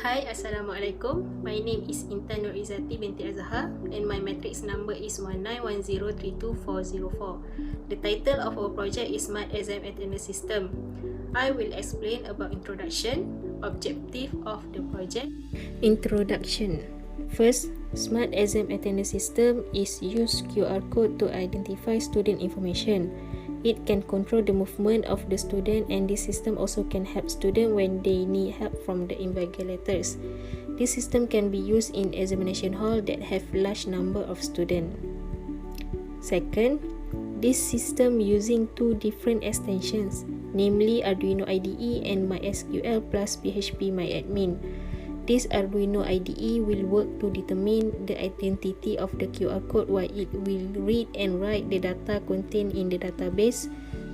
Hi, Assalamualaikum. My name is Intan Nurizati binti Azhar and my matrix number is 1910322404. The title of our project is Smart Exam Attendance System. I will explain about introduction, objective of the project. Introduction. First, Smart Exam Attendance System is use QR code to identify student information. It can control the movement of the student, and this system also can help students when they need help from the invigilators. This system can be used in examination hall that have large number of students. Second, this system using two different extensions, namely Arduino IDE and MySQL plus PHP MyAdmin. This Arduino IDE will work to determine the identity of the QR code while it will read and write the data contained in the database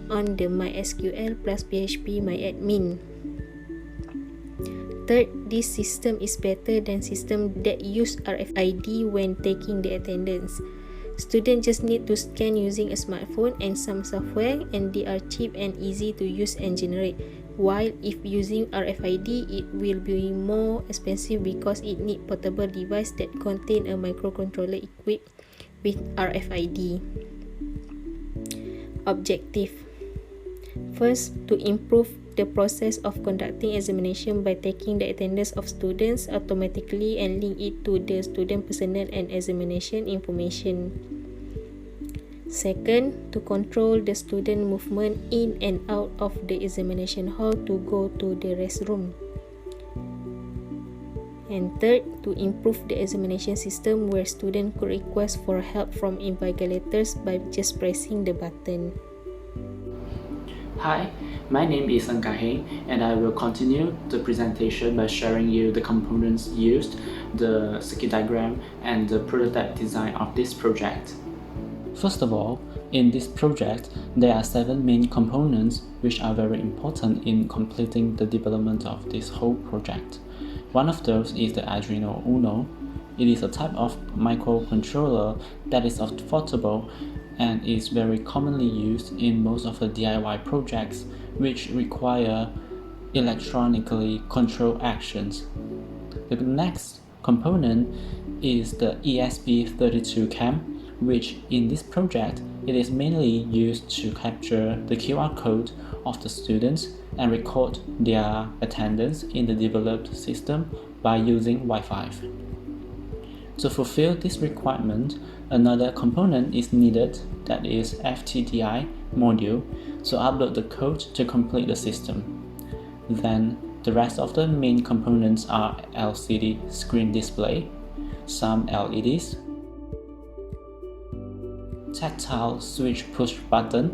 on the MySQL plus PHP MyAdmin. Third, this system is better than systems that use RFID when taking the attendance. Students just need to scan using a smartphone and some software, and they are cheap and easy to use and generate. While if using RFID, it will be more expensive because it needs portable device that contain a microcontroller equipped with RFID. Objective. First, to improve the process of conducting examination by taking the attendance of students automatically and link it to the student personnel and examination information. Second, to control the student movement in and out of the examination hall to go to the restroom. And third, to improve the examination system where students could request for help from invigilators by just pressing the button. Hi, my name is Heng, and I will continue the presentation by sharing you the components used, the circuit diagram, and the prototype design of this project. First of all, in this project, there are 7 main components which are very important in completing the development of this whole project. One of those is the Arduino Uno. It is a type of microcontroller that is affordable and is very commonly used in most of the DIY projects which require electronically controlled actions. The next component is the ESP32 which in this project it is mainly used to capture the QR code of the students and record their attendance in the developed system by using Wi-Fi. To fulfill this requirement, another component is needed, that is FTDI module, to upload the code to complete the system. Then the rest of the main components are LCD screen display, some LEDs, tactile switch push button,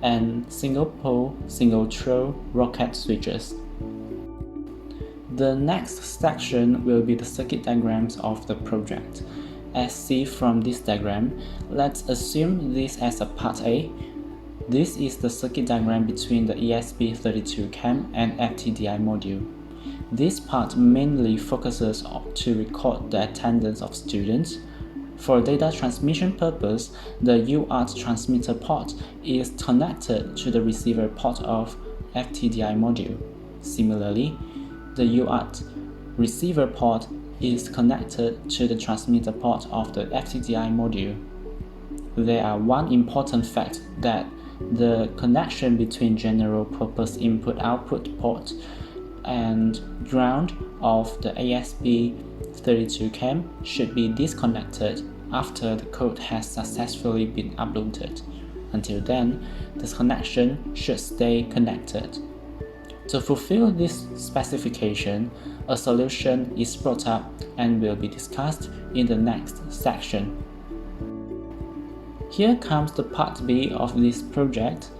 and single pole, single throw rocket switches. The next section will be the circuit diagrams of the project. As seen from this diagram, let's assume this as a part A. This is the circuit diagram between the ESP32 and FTDI module. This part mainly focuses to record the attendance of students. For data transmission purpose, the UART transmitter port is connected to the receiver port of FTDI module. Similarly, the UART receiver port is connected to the transmitter port of the FTDI module. There are one important fact that the connection between general purpose input-output port and ground of the ESP32 should be disconnected after the code has successfully been uploaded. Until then, this connection should stay connected. To fulfill this specification, a solution is brought up and will be discussed in the next section. Here comes the part B of this project.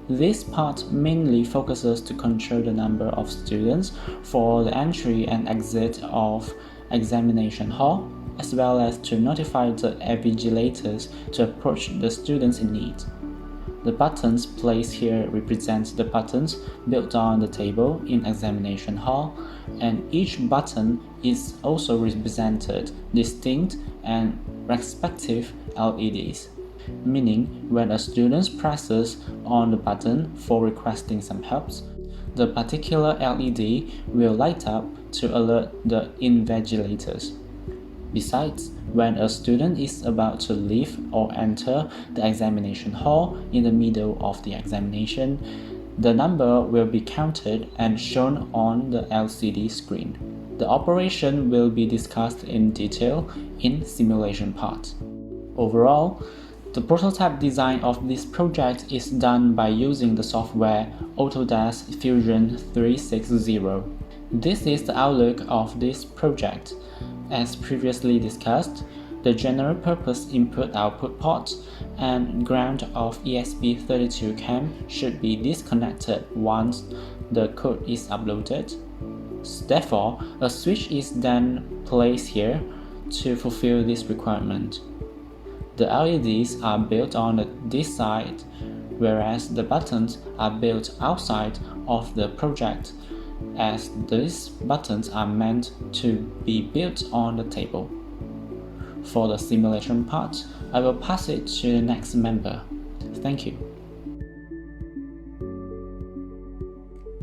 This part mainly focuses to control the number of students for the entry and exit of examination hall, as well as to notify the invigilators to approach the students in need. The buttons placed here represent the buttons built on the table in examination hall, and each button is also represented distinct and respective LEDs, meaning when a student presses on the button for requesting some help, the particular LED will light up to alert the invigilators. Besides, when a student is about to leave or enter the examination hall in the middle of the examination, the number will be counted and shown on the LCD screen. The operation will be discussed in detail in simulation part. Overall, the prototype design of this project is done by using the software Autodesk Fusion 360. This is the outlook of this project. As previously discussed, the general purpose input-output port and ground of ESP32 cam should be disconnected once the code is uploaded. Therefore, a switch is then placed here to fulfill this requirement. The LEDs are built on this side, whereas the buttons are built outside of the project, as these buttons are meant to be built on the table. For the simulation part, I will pass it to the next member. Thank you.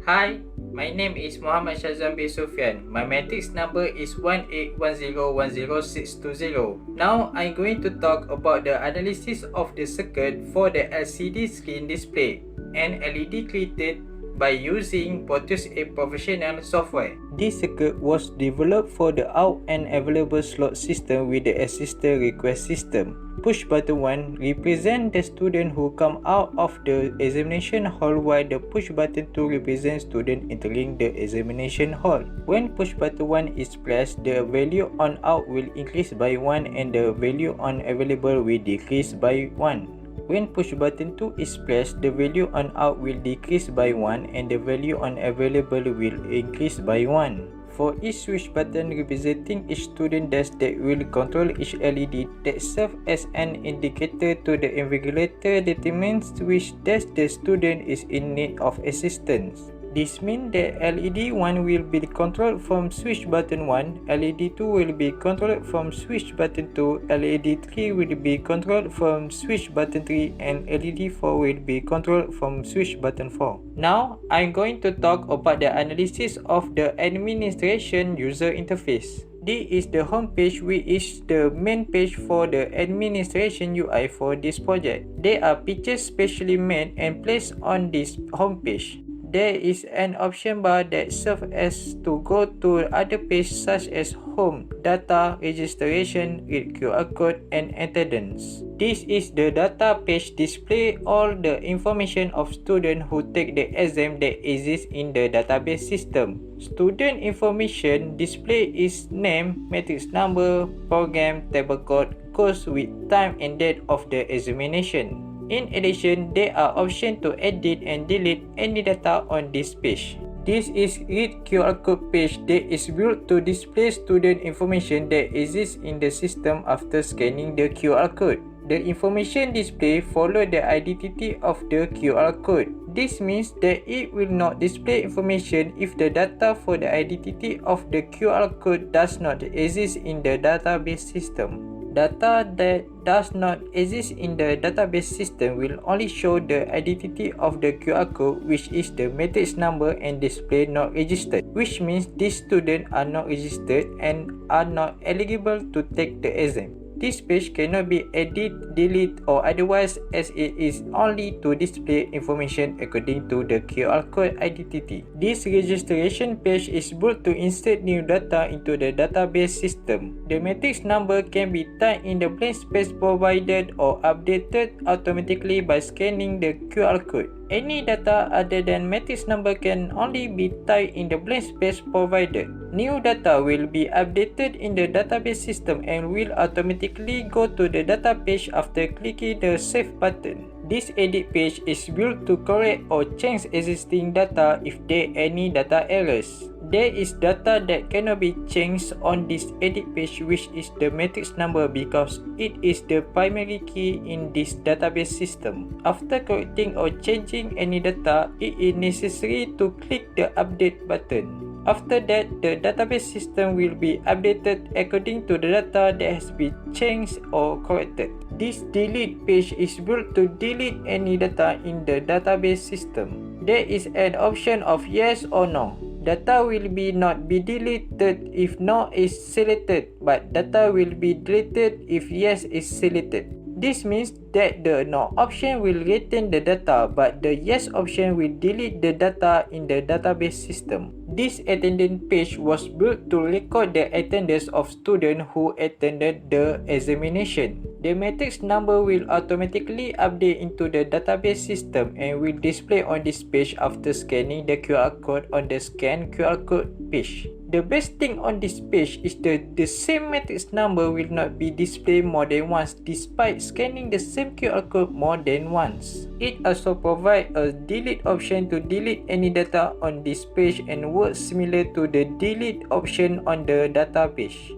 Hi, my name is Muhammad Shazam bin Sufyan. My matrix number is 181010620. Now I'm going to talk about the analysis of the circuit for the LCD screen display and LED created by using Proteus A Professional software. This circuit was developed for the out and available slot system with the assisted request system. Push button 1 represents the student who come out of the examination hall, while the push button 2 represents student entering the examination hall. When push button 1 is pressed, the value on out will increase by 1 and the value on available will decrease by 1. When push button 2 is pressed, the value on out will decrease by 1 and the value on available will increase by 1. For each switch button representing each student desk that will control each LED that serves as an indicator to the invigilator determines which desk the student is in need of assistance. This means that LED 1 will be controlled from switch button 1, LED 2 will be controlled from switch button 2, LED 3 will be controlled from switch button 3, and LED 4 will be controlled from switch button 4. Now, I'm going to talk about the analysis of the administration user interface. This is the home page, which is the main page for the administration UI for this project. There are pictures specially made and placed on this home page. There is an option bar that serves as to go to other pages such as home, data, registration, read QR code, and attendance. This is the data page display all the information of students who take the exam that exists in the database system. Student information display is name, matrix number, program, table code, course with time and date of the examination. In addition, there are options to edit and delete any data on this page. This is Read QR code page that is built to display student information that exists in the system after scanning the QR code. The information display follows the identity of the QR code. This means that it will not display information if the data for the identity of the QR code does not exist in the database system. Data that does not exist in the database system will only show the identity of the QR code, which is the matrix number and display not registered, which means these students are not registered and are not eligible to take the exam. This page cannot be edited, deleted, or otherwise, as it is only to display information according to the QR code identity. This registration page is built to insert new data into the database system. The matrix number can be typed in the blank space provided or updated automatically by scanning the QR code. Any data other than matrix number can only be typed in the blank space provided. New data will be updated in the database system and will automatically go to the data page after clicking the Save button. This edit page is built to correct or change existing data if there are any data errors. There is data that cannot be changed on this edit page, which is the matrix number, because it is the primary key in this database system. After correcting or changing any data, it is necessary to click the update button. After that, the database system will be updated according to the data that has been changed or corrected. This delete page is built to delete any data in the database system. There is an option of yes or no. Data will not be deleted if no is selected, but data will be deleted if yes is selected. This means that the no option will retain the data, but the yes option will delete the data in the database system. This attendance page was built to record the attendance of students who attended the examination. The matrix number will automatically update into the database system and will display on this page after scanning the QR code on the scan QR code page. The best thing on this page is the same matrix number will not be displayed more than once despite scanning the same QR code more than once. It also provides a delete option to delete any data on this page and works similar to the delete option on the data page.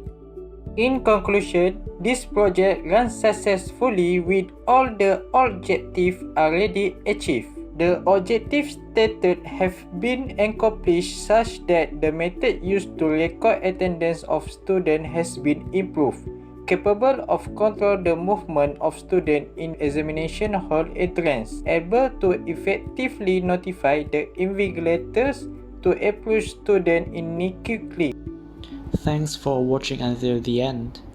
In conclusion, this project runs successfully with all the objectives already achieved. The objectives stated have been accomplished such that the method used to record attendance of students has been improved, capable of control the movement of students in examination hall entrance, able to effectively notify the invigilators to approach students quickly. Thanks for watching until the end.